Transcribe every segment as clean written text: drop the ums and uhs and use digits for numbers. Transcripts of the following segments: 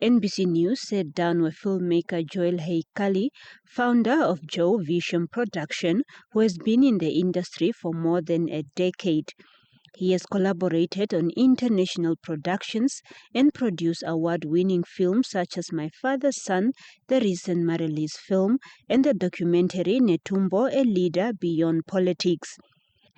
NBC News sat down with filmmaker Joel Haikali, founder of Joe Vision Production, who has been in the industry for more than a decade. He has collaborated on international productions and produced award-winning films such as My Father's Son, the recent Marelize film, and the documentary Netumbo, A Leader Beyond Politics.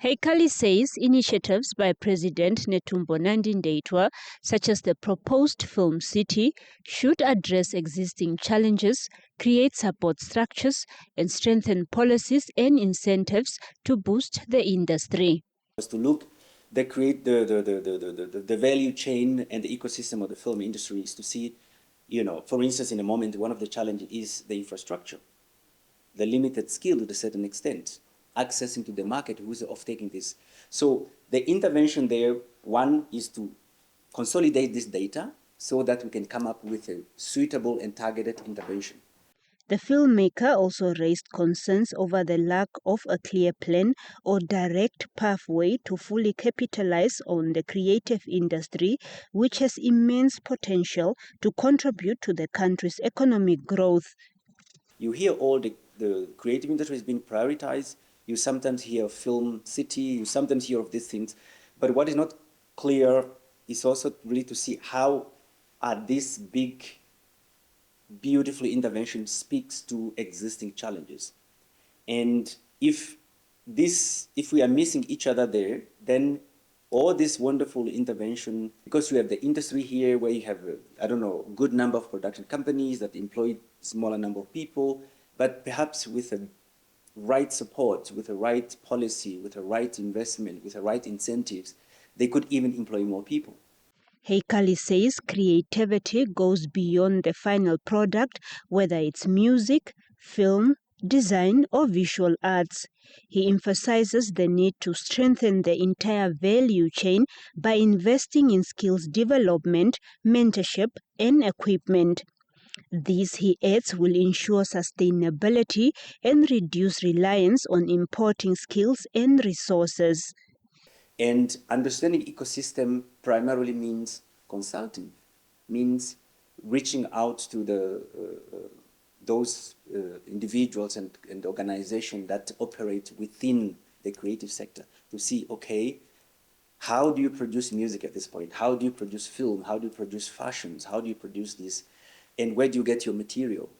Haikali says initiatives by President Netumbo Nandi-Ndaitwah, such as the proposed film city, should address existing challenges, create support structures, and strengthen policies and incentives to boost the industry. To look, they create the value chain and the ecosystem of the film industry is to see, for instance, in a moment, one of the challenges is the infrastructure, the limited skill to a certain extent, accessing to the market, who's off-taking this. So the intervention there, one is to consolidate this data so that we can come up with a suitable and targeted intervention. The filmmaker also raised concerns over the lack of a clear plan or direct pathway to fully capitalize on the creative industry, which has immense potential to contribute to the country's economic growth. You hear all the creative industry is being prioritized. You sometimes hear of film city, you sometimes hear of these things. But what is not clear is also really to see how these big, beautiful intervention speaks to existing challenges. And if we are missing each other there, then all this wonderful intervention, because you have the industry here where you have, a good number of production companies that employ smaller number of people, but perhaps with a right support, with the right policy, with the right investment, with the right incentives, they could even employ more people. Haikali says creativity goes beyond the final product, whether it's music, film, design, or visual arts. He emphasizes the need to strengthen the entire value chain by investing in skills development, mentorship, and equipment. This, he adds, will ensure sustainability and reduce reliance on importing skills and resources. And understanding ecosystem primarily means consulting, means reaching out to those individuals and organizations that operate within the creative sector to see, okay, how do you produce music at this point? How do you produce film? How do you produce fashions? How do you produce this? And where do you get your material?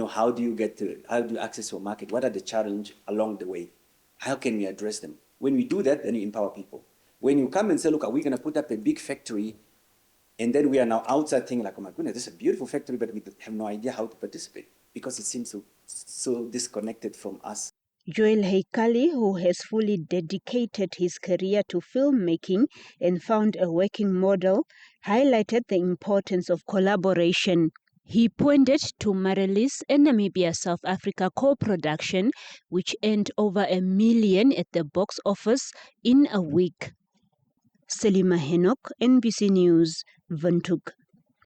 How do you access your market? What are the challenges along the way? How can we address them? When we do that, then you empower people. When you come and say, look, are we going to put up a big factory? And then we are now outside thinking like, oh my goodness, this is a beautiful factory, but we have no idea how to participate because it seems so disconnected from us. Joel Haikali, who has fully dedicated his career to filmmaking and found a working model, highlighted the importance of collaboration. He pointed to Marelize and Namibia-South Africa co-production, which earned over $1 million at the box office in a week. Selima Henok, NBC News, Windhoek.